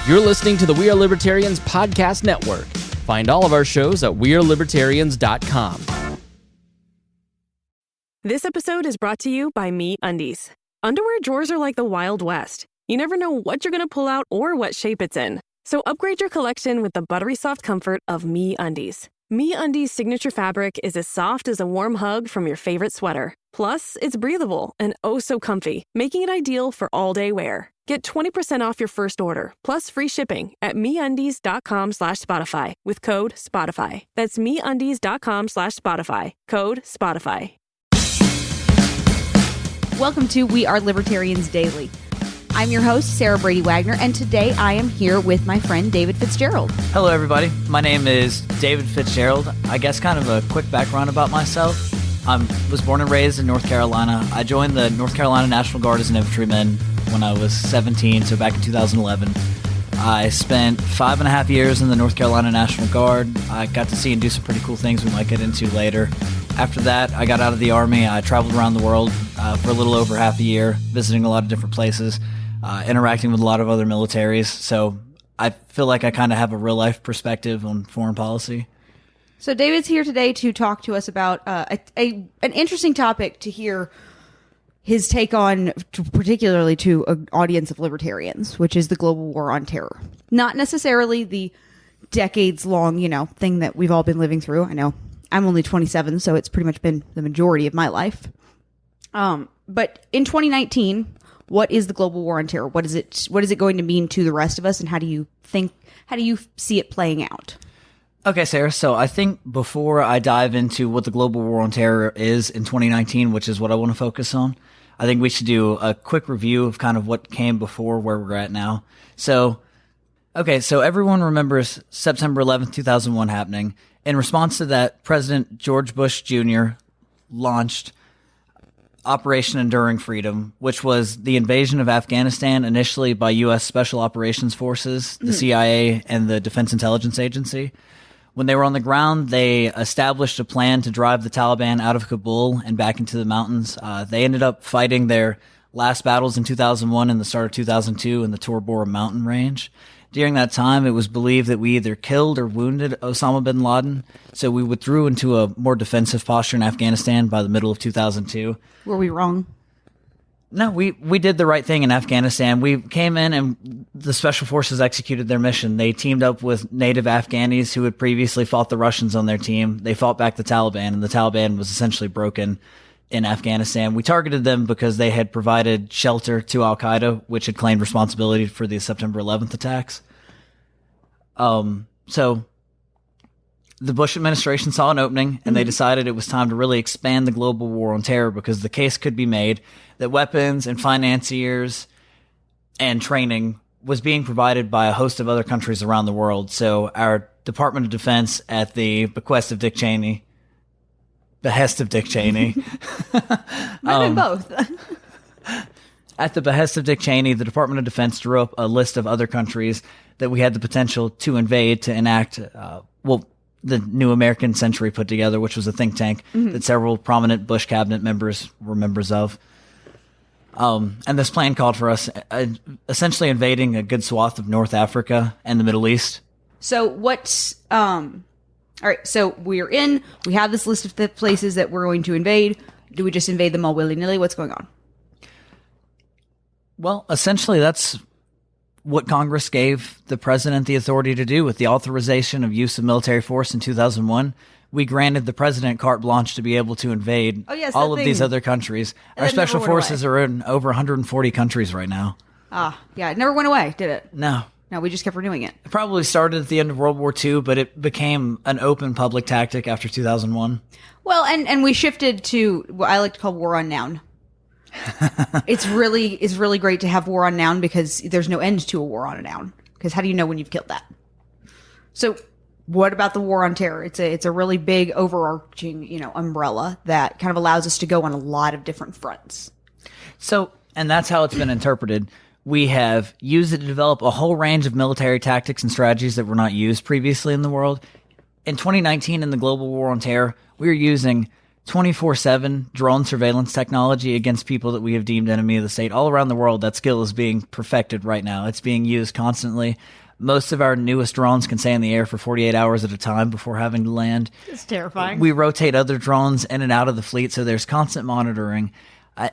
You're listening to the We Are Libertarians podcast network. Find all of our shows at wearelibertarians.com. This episode is brought to you by MeUndies. Underwear drawers are like the Wild West. You never know what you're going to pull out or what shape it's in. So upgrade your collection with the buttery soft comfort of MeUndies. MeUndies' signature fabric is as soft as a warm hug from your favorite sweater. Plus, it's breathable and oh so comfy, making it ideal for all-day wear. Get 20% off your first order, plus free shipping at MeUndies.com/Spotify with code Spotify. That's MeUndies.com/Spotify, code Spotify. Welcome to We Are Libertarians Daily. I'm your host, Sarah Brady Wagner, and today I am here with my friend David Fitzgerald. Hello, everybody. My name is David Fitzgerald. I guess kind of a quick background about myself. I was born and raised in North Carolina. I joined the North Carolina National Guard as an infantryman when I was 17, so back in 2011. I spent 5.5 years in the North Carolina National Guard. I got to see and do some pretty cool things we might get into later. After that, I got out of the Army. I traveled around the world for a little over half a year, visiting a lot of different places, interacting with a lot of other militaries. So I feel like I kind of have a real-life perspective on foreign policy. So David's here today to talk to us about an interesting topic to hear his take on, particularly to an audience of libertarians, which is the global war on terror. Not necessarily the decades-long, thing that we've all been living through. I know I'm only 27, so it's pretty much been the majority of my life. But in 2019, what is the global war on terror? What is it going to mean to the rest of us, and how do you see it playing out? Okay, Sarah, so I think before I dive into what the global war on terror is in 2019, which is what I want to focus on, I think we should do a quick review of kind of what came before where we're at now. So everyone remembers September 11th, 2001 happening. In response to that, President George Bush Jr. launched Operation Enduring Freedom, which was the invasion of Afghanistan initially by U.S. Special Operations Forces, the CIA, and the Defense Intelligence Agency. When they were on the ground, they established a plan to drive the Taliban out of Kabul and back into the mountains. They ended up fighting their last battles in 2001 and the start of 2002 in the Tor Bora mountain range. During that time, it was believed that we either killed or wounded Osama bin Laden, so we withdrew into a more defensive posture in Afghanistan by the middle of 2002. Were we wrong? No, we did the right thing in Afghanistan. We came in and the Special Forces executed their mission. They teamed up with native Afghanis who had previously fought the Russians on their team. They fought back the Taliban, and the Taliban was essentially broken in Afghanistan. We targeted them because they had provided shelter to Al-Qaeda, which had claimed responsibility for the September 11th attacks. So the Bush administration saw an opening, and they decided it was time to really expand the global war on terror because the case could be made that weapons and financiers and training was being provided by a host of other countries around the world. So our Department of Defense, at the behest of Dick Cheney. Might have been both. At the behest of Dick Cheney, the Department of Defense drew up a list of other countries that we had the potential to invade to enact, the New American Century put together, which was a think tank that several prominent Bush cabinet members were members of. And this plan called for us essentially invading a good swath of North Africa and the Middle East. So all right, so we have this list of the places that we're going to invade. Do we just invade them all willy-nilly? What's going on? Well, essentially that's what Congress gave the president the authority to do with the authorization of use of military force in 2001. We granted the president carte blanche to be able to invade all of these other countries. Our special forces are in over 140 countries right now. Yeah, it never went away, did it? No, we just kept renewing it. It probably started at the end of World War II, but it became an open public tactic after 2001. Well, and we shifted to what I like to call war on noun. It's really great to have war on noun because there's no end to a war on a noun. Because how do you know when you've killed that? So what about the war on terror? It's a really big overarching, umbrella that kind of allows us to go on a lot of different fronts. So, and that's how it's been interpreted. We have used it to develop a whole range of military tactics and strategies that were not used previously in the world. In 2019, in the global war on terror, we are using 24/7 drone surveillance technology against people that we have deemed enemy of the state. All around the world, that skill is being perfected right now. It's being used constantly. Most of our newest drones can stay in the air for 48 hours at a time before having to land. It's terrifying. We rotate other drones in and out of the fleet, so there's constant monitoring.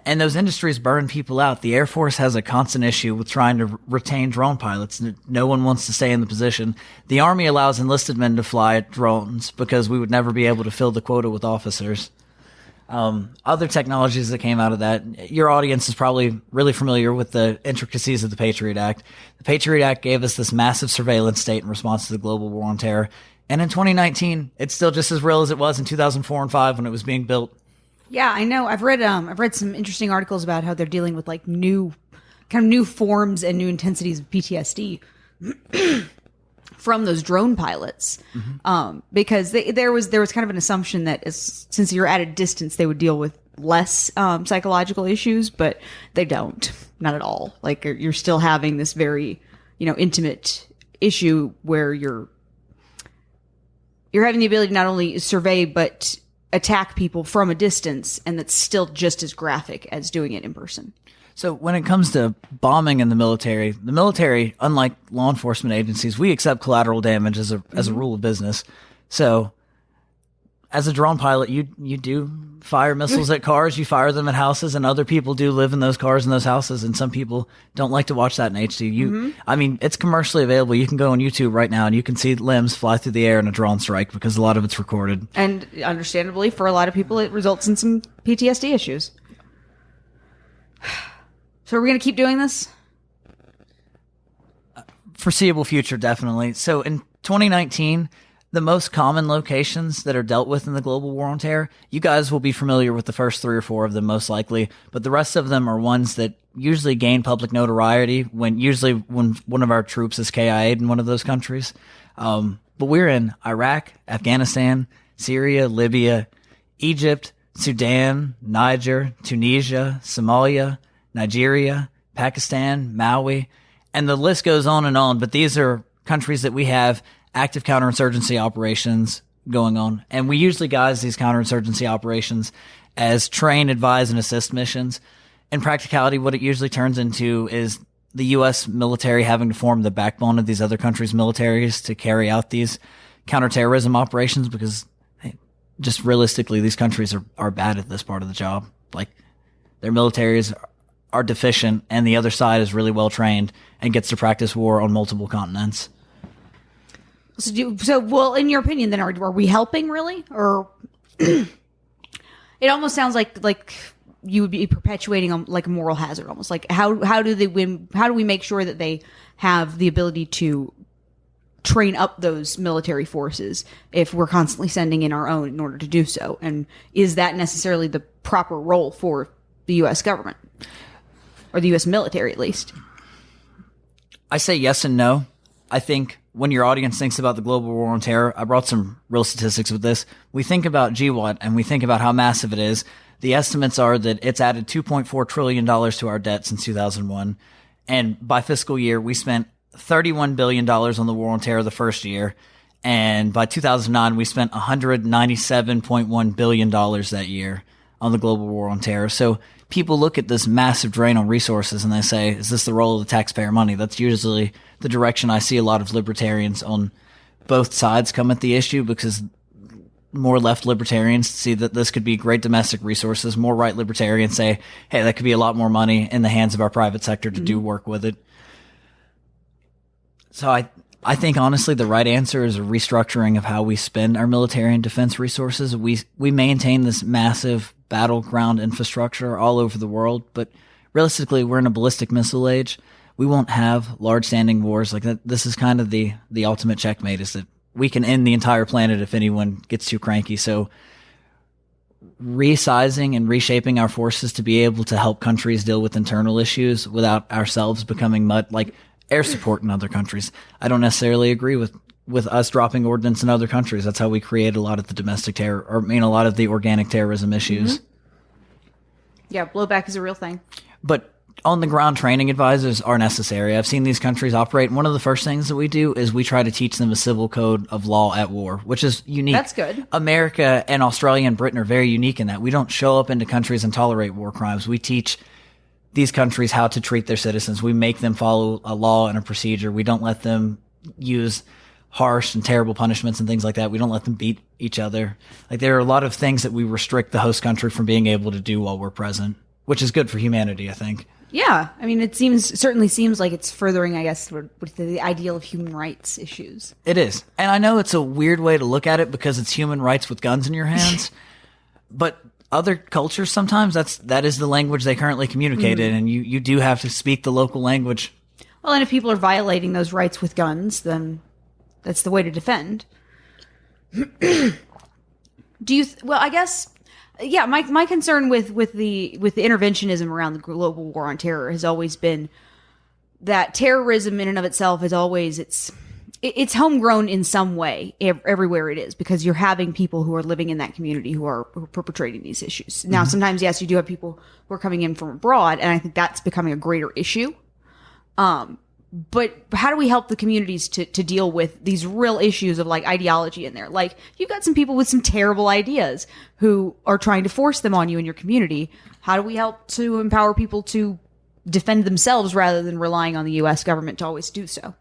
And those industries burn people out. The Air Force has a constant issue with trying to retain drone pilots. No one wants to stay in the position. The Army allows enlisted men to fly drones because we would never be able to fill the quota with officers. Other technologies that came out of that, your audience is probably really familiar with the intricacies of the Patriot Act. The Patriot Act gave us this massive surveillance state in response to the global war on terror. And in 2019, it's still just as real as it was in 2004 and 2005 when it was being built. Yeah, I know. I've read some interesting articles about how they're dealing with like new forms and new intensities of PTSD from those drone pilots, because there was kind of an assumption that since you're at a distance, they would deal with less psychological issues, but they don't, not at all. Like you're still having this very intimate issue where you're having the ability to not only survey but attack people from a distance, and that's still just as graphic as doing it in person. So when it comes to bombing in the military, unlike law enforcement agencies, we accept collateral damage as a rule of business. So as a drone pilot, you do fire missiles at cars, you fire them at houses, and other people do live in those cars and those houses, and some people don't like to watch that in HD. I mean, it's commercially available. You can go on YouTube right now and you can see limbs fly through the air in a drone strike because a lot of it's recorded. And understandably, for a lot of people, it results in some PTSD issues. So we're going to keep doing this? Foreseeable future, definitely. So in 2019, the most common locations that are dealt with in the global war on terror, you guys will be familiar with the first 3 or 4 of them most likely, but the rest of them are ones that usually gain public notoriety when one of our troops is KIA'd in one of those countries. But we're in Iraq, Afghanistan, Syria, Libya, Egypt, Sudan, Niger, Tunisia, Somalia, Nigeria, Pakistan, Maui, and the list goes on, but these are countries that we have active counterinsurgency operations going on. And we usually guise these counterinsurgency operations as train, advise, and assist missions. In practicality, what it usually turns into is the U.S. military having to form the backbone of these other countries' militaries to carry out these counterterrorism operations because just realistically, these countries are bad at this part of the job. Like, their militaries are deficient, and the other side is really well trained and gets to practice war on multiple continents. So, well, in your opinion, then, are we helping really, or it almost sounds like you would be perpetuating like a moral hazard, almost like how do they win? How do we make sure that they have the ability to train up those military forces if we're constantly sending in our own in order to do so? And is that necessarily the proper role for the U.S. government or the U.S. military, at least? I say yes and no. I think when your audience thinks about the global war on terror, I brought some real statistics with this. We think about GWAT and we think about how massive it is. The estimates are that it's added $2.4 trillion to our debt since 2001. And by fiscal year, we spent $31 billion on the war on terror the first year. And by 2009, we spent $197.1 billion that year on the global war on terror. So people look at this massive drain on resources and they say, is this the role of the taxpayer money? That's usually the direction I see a lot of libertarians on both sides come at the issue, because more left libertarians see that this could be great domestic resources. More right libertarians say, hey, that could be a lot more money in the hands of our private sector to do work with it. So I think honestly the right answer is a restructuring of how we spend our military and defense resources. We maintain this massive battleground infrastructure all over the world, but realistically we're in a ballistic missile age. We won't have large standing wars like that. This is kind of the ultimate checkmate, is that we can end the entire planet if anyone gets too cranky. So resizing and reshaping our forces to be able to help countries deal with internal issues without ourselves becoming like air support in other countries. I don't necessarily agree with us dropping ordnance in other countries. That's how we create a lot of the domestic terror, or a lot of the organic terrorism issues. Yeah, blowback is a real thing. But on the ground training advisors are necessary. I've seen these countries operate. And one of the first things that we do is we try to teach them a civil code of law at war, which is unique. That's good. America and Australia and Britain are very unique in that we don't show up into countries and tolerate war crimes. We teach these countries how to treat their citizens. We make them follow a law and a procedure. We don't let them use harsh and terrible punishments and things like that. We don't let them beat each other. Like, there are a lot of things that we restrict the host country from being able to do while we're present, which is good for humanity, I think. Yeah, I mean, certainly seems like it's furthering, I guess, with the ideal of human rights issues. It is. And I know it's a weird way to look at it because it's human rights with guns in your hands, but other cultures sometimes that is the language they currently communicate in, and you do have to speak the local language. Well, and if people are violating those rights with guns, then that's the way to defend. Well, I guess, yeah, my concern with the interventionism around the global war on terror has always been that terrorism in and of itself is always, it's homegrown in some way everywhere it is, because you're having people who are living in that community who are perpetrating these issues. Now, sometimes, yes, you do have people who are coming in from abroad, and I think that's becoming a greater issue. But how do we help the communities to deal with these real issues of like ideology in there? Like, you've got some people with some terrible ideas who are trying to force them on you in your community. How do we help to empower people to defend themselves rather than relying on the U.S. government to always do so?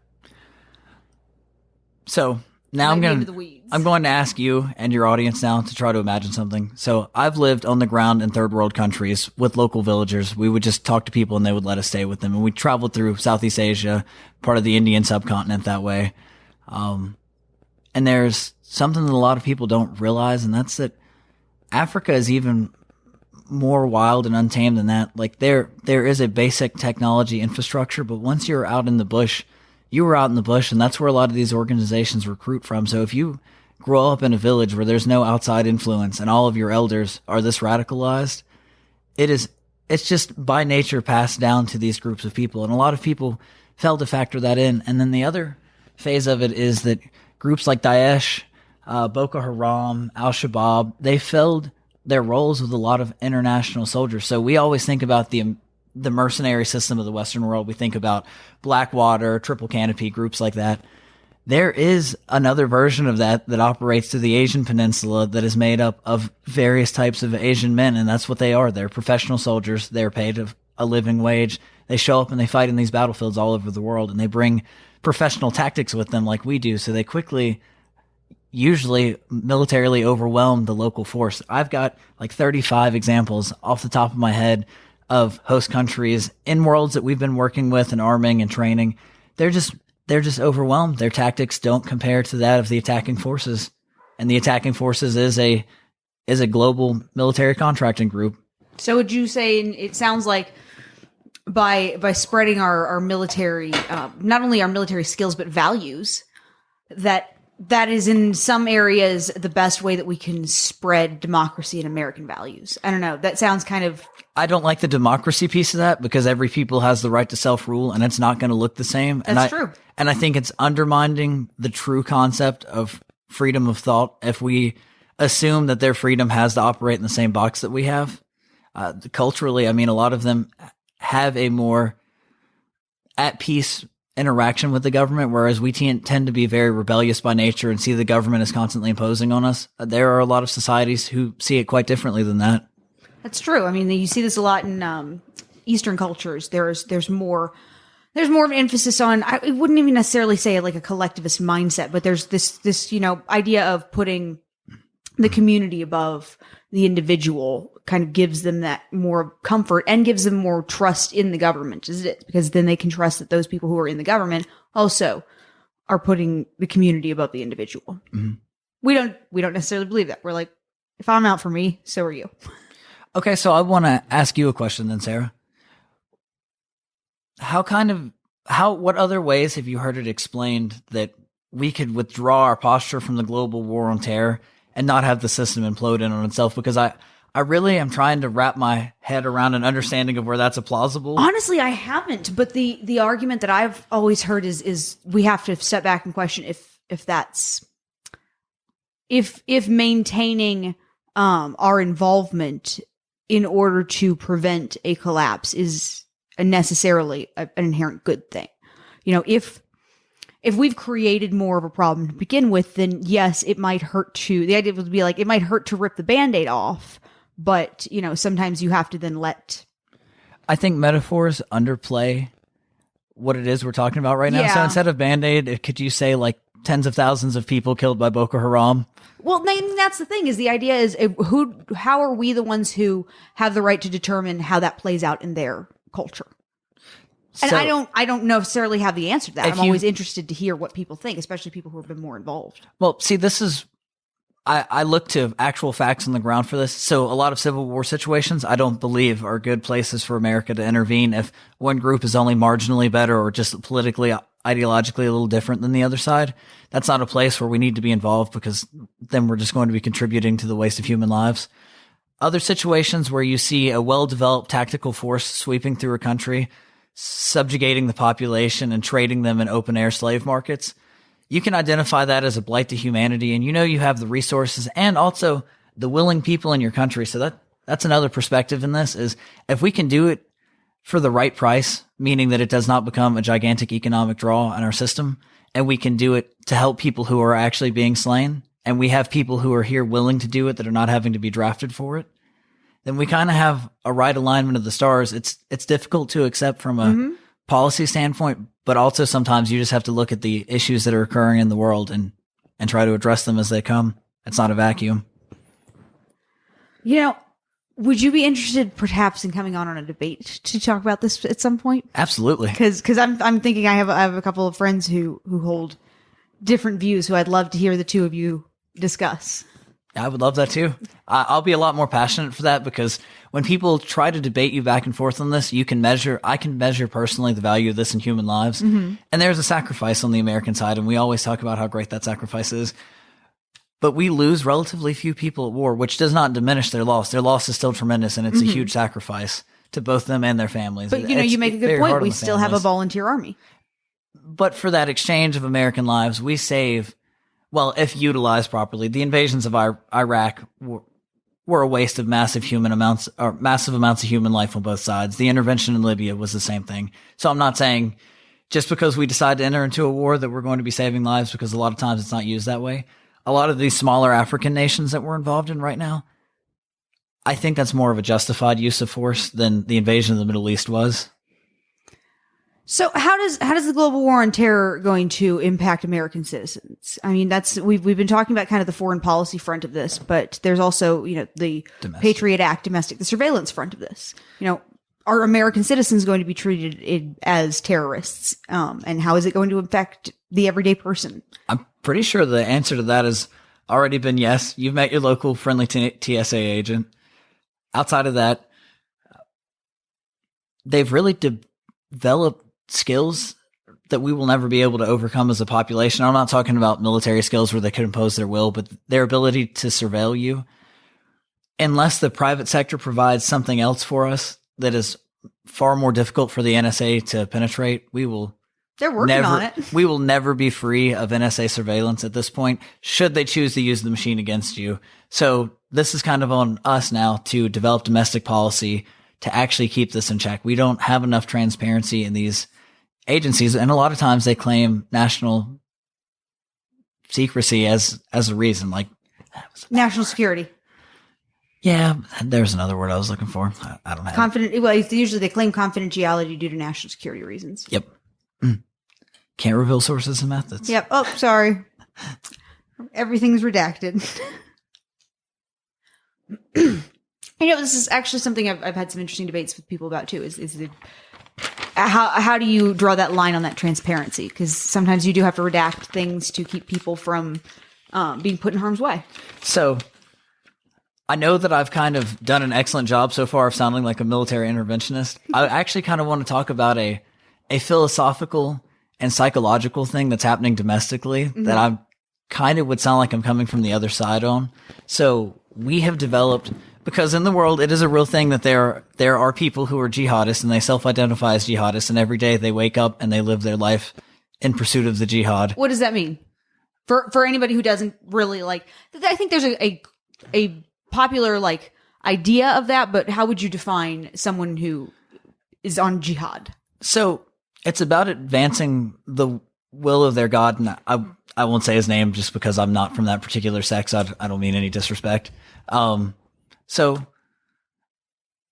So now I'm going to ask you and your audience now to try to imagine something. So I've lived on the ground in third world countries with local villagers. We would just talk to people and they would let us stay with them. And we traveled through Southeast Asia, part of the Indian subcontinent that way. And there's something that a lot of people don't realize, and that's that Africa is even more wild and untamed than that. Like, there is a basic technology infrastructure, but once you're out in the bush, you were out in the bush, and that's where a lot of these organizations recruit from. So if you grow up in a village where there's no outside influence and all of your elders are this radicalized, it's just by nature passed down to these groups of people. And a lot of people fail to factor that in. And then the other phase of it is that groups like Daesh, Boko Haram, Al-Shabaab, they filled their roles with a lot of international soldiers. So we always think about the mercenary system of the Western world. We think about Blackwater, Triple Canopy, groups like that. There is another version of that operates to the Asian Peninsula that is made up of various types of Asian men, and that's what they are. They're professional soldiers. They're paid a living wage. They show up and they fight in these battlefields all over the world, and they bring professional tactics with them like we do, so they quickly, usually militarily overwhelm the local force. I've got like 35 examples off the top of my head of host countries in worlds that we've been working with and arming and training. They're just overwhelmed. Their tactics don't compare to that of the attacking forces. And the attacking forces is a global military contracting group. So would you say, it sounds like by spreading our military, not only our military skills, but values, that is in some areas the best way that we can spread democracy and American values. I don't know. That sounds kind of... I don't like the democracy piece of that, because every people has the right to self-rule, and it's not going to look the same. That's true. And I think it's undermining the true concept of freedom of thought if we assume that their freedom has to operate in the same box that we have. Culturally, I mean, a lot of them have a more at peace interaction with the government, whereas we tend to be very rebellious by nature and see the government as constantly imposing on us. There are a lot of societies who see it quite differently than that. That's true. I mean, you see this a lot in Eastern cultures. There's more of an emphasis on, I wouldn't even necessarily say like a collectivist mindset, but there's this idea of putting the community above the individual, kind of gives them that more comfort and gives them more trust in the government, because then they can trust that those people who are in the government also are putting the community above the individual. Mm-hmm. We don't necessarily believe that. We're like, if I'm out for me, so are you. Okay, so I want to ask you a question then, Sarah. What other ways have you heard it explained that we could withdraw our posture from the global war on terror and not have the system implode in on itself? Because I really am trying to wrap my head around an understanding of where that's a plausible. Honestly, I haven't. But the argument that I've always heard is we have to step back and question if maintaining our involvement in order to prevent a collapse is necessarily an inherent good thing. You know, if we've created more of a problem to begin with, then yes, it might hurt to, the idea would be like, it might hurt to rip the Band-Aid off, but, you know, sometimes you have to then I think metaphors underplay what it is we're talking about right now. Yeah. So instead of Band-Aid, could you say like tens of thousands of people killed by Boko Haram? Well, that's the thing, is the idea is how are we the ones who have the right to determine how that plays out in their culture? And So- I don't necessarily have the answer to that. If I'm always interested to hear what people think, especially people who have been more involved. Well, see, this is, I look to actual facts on the ground for this. So a lot of civil war situations, I don't believe are good places for America to intervene if one group is only marginally better or just politically, ideologically a little different than the other side. That's not a place where we need to be involved, because then we're just going to be contributing to the waste of human lives. Other situations where you see a well-developed tactical force sweeping through a country, subjugating the population and trading them in open-air slave markets, you can identify that as a blight to humanity, and you know you have the resources and also the willing people in your country. So that's another perspective in this, is if we can do it for the right price, meaning that it does not become a gigantic economic draw in our system, and we can do it to help people who are actually being slain, and we have people who are here willing to do it that are not having to be drafted for it, then we kind of have a right alignment of the stars. It's difficult to accept from a policy standpoint, but also sometimes you just have to look at the issues that are occurring in the world and try to address them as they come. It's not a vacuum. You know, would you be interested perhaps in coming on a debate to talk about this at some point? Absolutely. Because I'm thinking I have a couple of friends who hold different views who I'd love to hear the two of you discuss. I would love that too. I'll be a lot more passionate for that, because when people try to debate you back and forth on this, I can measure personally the value of this in human lives. And there's a sacrifice on the American side, and we always talk about how great that sacrifice is. But we lose relatively few people at war, which does not diminish their loss. Their loss is still tremendous, and it's a huge sacrifice to both them and their families. But, you know, you make a good point. We still have a volunteer army. But for that exchange of American lives, we save, well, if utilized properly, the invasions of Iraq were a waste of massive amounts of human life on both sides. The intervention in Libya was the same thing. So I'm not saying just because we decide to enter into a war that we're going to be saving lives, because a lot of times it's not used that way. A lot of these smaller African nations that we're involved in right now, I think that's more of a justified use of force than the invasion of the Middle East was. So how does the global war on terror going to impact American citizens? I mean, we've been talking about kind of the foreign policy front of this, but there's also, you know, the Patriot Act, the surveillance front of this. You know, are American citizens going to be treated as terrorists? And how is it going to affect the everyday person? I'm pretty sure the answer to that has already been yes. You've met your local friendly TSA agent. Outside of that, they've really developed skills that we will never be able to overcome as a population. I'm not talking about military skills where they could impose their will, but their ability to surveil you. Unless the private sector provides something else for us that is far more difficult for the NSA to penetrate, they're working on it. We will never be free of NSA surveillance at this point, should they choose to use the machine against you. So this is kind of on us now to develop domestic policy to actually keep this in check. We don't have enough transparency in these agencies, and a lot of times they claim national secrecy as a reason, like National security. Yeah, there's another word I was looking for. I don't have it. Well, usually they claim confidentiality due to national security reasons. Yep. Can't reveal sources and methods. Yep. Oh, sorry. Everything's redacted. You know, this is actually something I've had some interesting debates with people about too. Is the how do you draw that line on that transparency? Because sometimes you do have to redact things to keep people from being put in harm's way. So I know that I've kind of done an excellent job so far of sounding like a military interventionist. I actually kind of want to talk about a philosophical and psychological thing that's happening domestically that I kind of would sound like I'm coming from the other side on. So we have developed, because in the world, it is a real thing that there are people who are jihadists and they self-identify as jihadists, and every day they wake up and they live their life in pursuit of the jihad. What does that mean? For anybody who doesn't really like, I think there's a popular like idea of that, but how would you define someone who is on jihad? So it's about advancing the will of their God. And I won't say his name just because I'm not from that particular sect. I don't mean any disrespect. So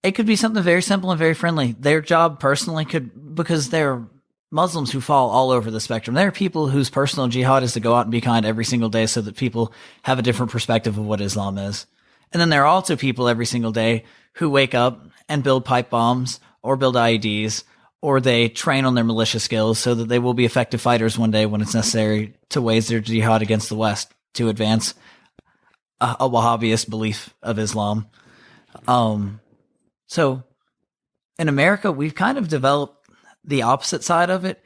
it could be something very simple and very friendly. Their job personally could, because they're Muslims who fall all over the spectrum. There are people whose personal jihad is to go out and be kind every single day so that people have a different perspective of what Islam is. And then there are also people every single day who wake up and build pipe bombs or build IEDs, or they train on their militia skills so that they will be effective fighters one day when it's necessary to wage their jihad against the West to advance a Wahhabist belief of Islam. So in America, we've kind of developed the opposite side of it.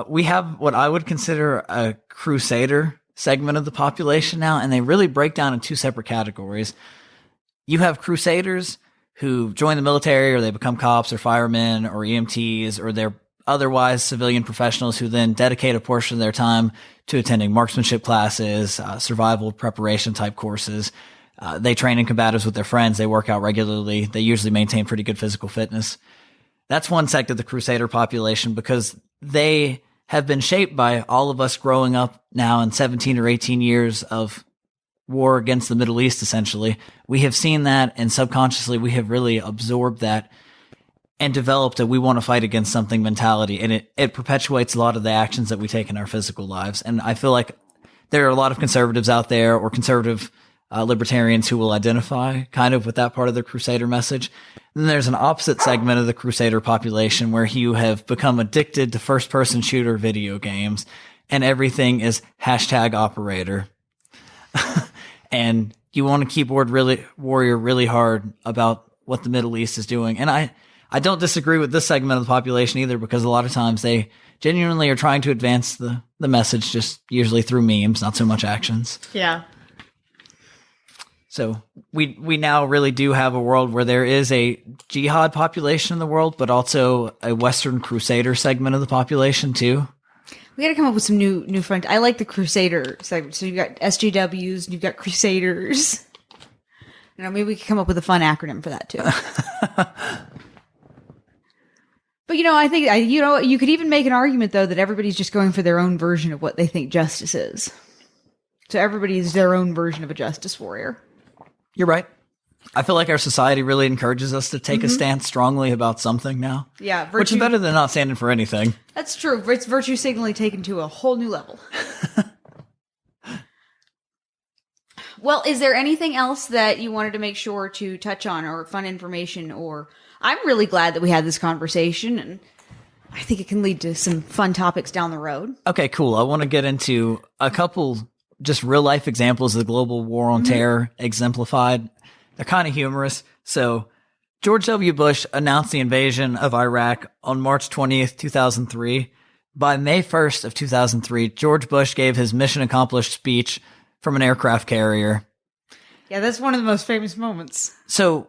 We have what I would consider a crusader segment of the population now, and they really break down in two separate categories. You have crusaders who join the military, or they become cops or firemen or EMTs, or they're otherwise civilian professionals who then dedicate a portion of their time to attending marksmanship classes, survival preparation type courses. They train in combatives with their friends. They work out regularly. They usually maintain pretty good physical fitness. That's one sect of the crusader population because they have been shaped by all of us growing up now in 17 or 18 years of war against the Middle East, essentially. We have seen that, and subconsciously we have really absorbed that and developed a we want to fight against something mentality, and it perpetuates a lot of the actions that we take in our physical lives. And I feel like there are a lot of conservatives out there, or conservative libertarians, who will identify kind of with that part of the crusader message. And then there's an opposite segment of the crusader population where you have become addicted to first-person shooter video games, and everything is #operator. And you want a keyboard warrior really hard about what the Middle East is doing. And I don't disagree with this segment of the population either, because a lot of times they genuinely are trying to advance the message, just usually through memes, not so much actions. Yeah. So we now really do have a world where there is a jihad population in the world, but also a Western crusader segment of the population too. We got to come up with some new front. I like the crusader segment. So you've got SJWs and you've got crusaders. Maybe we could come up with a fun acronym for that too. But I think you could even make an argument though that everybody's just going for their own version of what they think justice is. So everybody is their own version of a justice warrior. You're right. I feel like our society really encourages us to take a stance strongly about something now. Yeah. Which is better than not standing for anything. That's true. It's virtue signaling taken to a whole new level. Well, is there anything else that you wanted to make sure to touch on, or fun information? Or I'm really glad that we had this conversation, and I think it can lead to some fun topics down the road. Okay, cool. I want to get into a couple just real life examples of the global war on terror exemplified. They're kind of humorous. So George W. Bush announced the invasion of Iraq on March 20th, 2003. By May 1st of 2003, George Bush gave his mission accomplished speech from an aircraft carrier. Yeah, that's one of the most famous moments. So,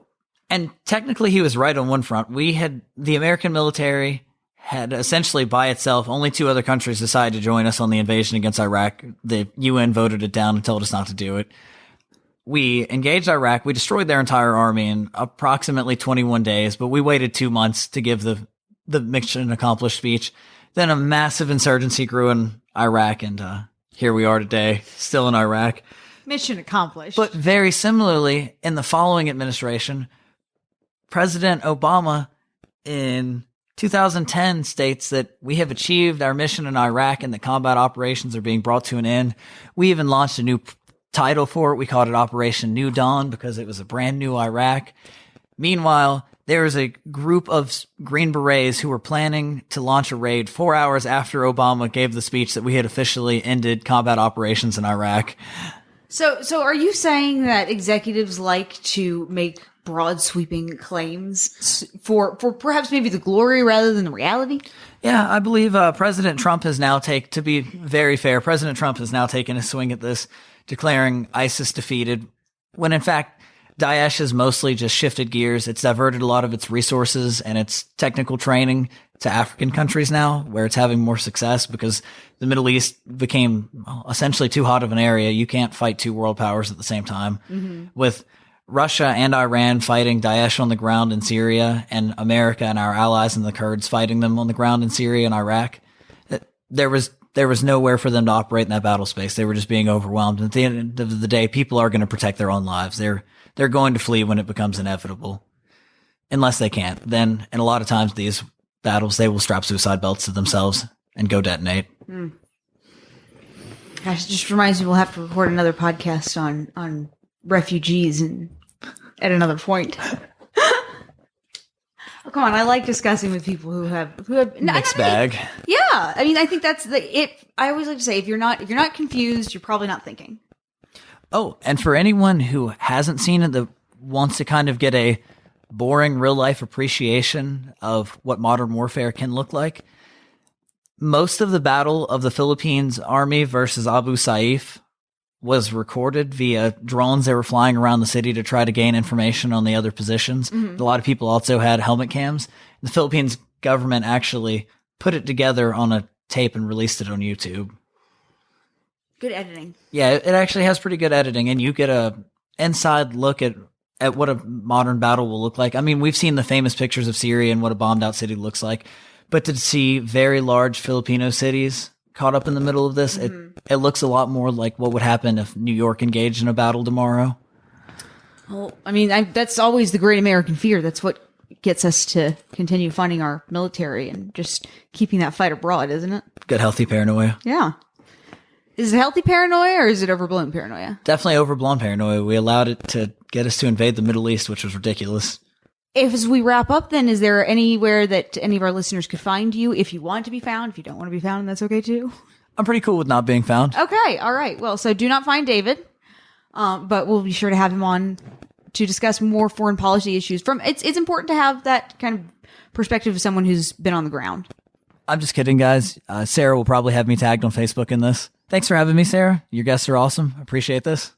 and technically he was right on one front. The American military had essentially by itself, only 2 other countries decided to join us on the invasion against Iraq. The UN voted it down and told us not to do it. We engaged Iraq. We destroyed their entire army in approximately 21 days, but we waited 2 months to give the mission accomplished speech. Then a massive insurgency grew in Iraq, and here we are today, still in Iraq. Mission accomplished. But very similarly, in the following administration, President Obama in 2010 states that we have achieved our mission in Iraq and that combat operations are being brought to an end. We even launched a new title for it. We called it Operation New Dawn because it was a brand new Iraq. Meanwhile, there was a group of Green Berets who were planning to launch a raid 4 hours after Obama gave the speech that we had officially ended combat operations in Iraq. So are you saying that executives like to make broad sweeping claims for perhaps maybe the glory rather than the reality? Yeah, I believe President Trump has now to be very fair, President Trump has now taken a swing at this, declaring ISIS defeated, when in fact Daesh has mostly just shifted gears. It's diverted a lot of its resources and its technical training to African countries now, where it's having more success because the Middle East became essentially too hot of an area. You can't fight 2 world powers at the same time. With Russia and Iran fighting Daesh on the ground in Syria, and America and our allies and the Kurds fighting them on the ground in Syria and Iraq. There was nowhere for them to operate in that battle space. They were just being overwhelmed. At the end of the day, people are going to protect their own lives. They're going to flee when it becomes inevitable. Unless they can't. Then, and a lot of times these battles, they will strap suicide belts to themselves and go detonate. Gosh, it just reminds me we'll have to record another podcast on refugees and at another point. Oh, come on, I like discussing with people who have Mixed bag. Yeah, I mean, I think that's I always like to say, if you're not confused, you're probably not thinking. Oh, and for anyone who hasn't seen it, that wants to kind of get a boring real life appreciation of what modern warfare can look like, most of the battle of the Philippines army versus Abu Saif was recorded via drones. They were flying around the city to try to gain information on the other positions. A lot of people also had helmet cams. The Philippines government actually put it together on a tape and released it on YouTube. Good editing. Yeah, it actually has pretty good editing, and you get a inside look at what a modern battle will look like. I mean, we've seen the famous pictures of Syria and what a bombed out city looks like, but to see very large Filipino cities caught up in the middle of this, it looks a lot more like what would happen if New York engaged in a battle tomorrow. Well, I mean, that's always the great American fear. That's what gets us to continue funding our military and just keeping that fight abroad, isn't it? Good, healthy paranoia. Yeah. Is it healthy paranoia or is it overblown paranoia? Definitely overblown paranoia. We allowed it to get us to invade the Middle East, which was ridiculous. As we wrap up, then, is there anywhere that any of our listeners could find you if you want to be found? If you don't want to be found, that's okay too. I'm pretty cool with not being found. Okay, all right. Well, so do not find David, but we'll be sure to have him on to discuss more foreign policy issues. It's important to have that kind of perspective of someone who's been on the ground. I'm just kidding, guys. Sarah will probably have me tagged on Facebook in this. Thanks for having me, Sarah. Your guests are awesome. Appreciate this.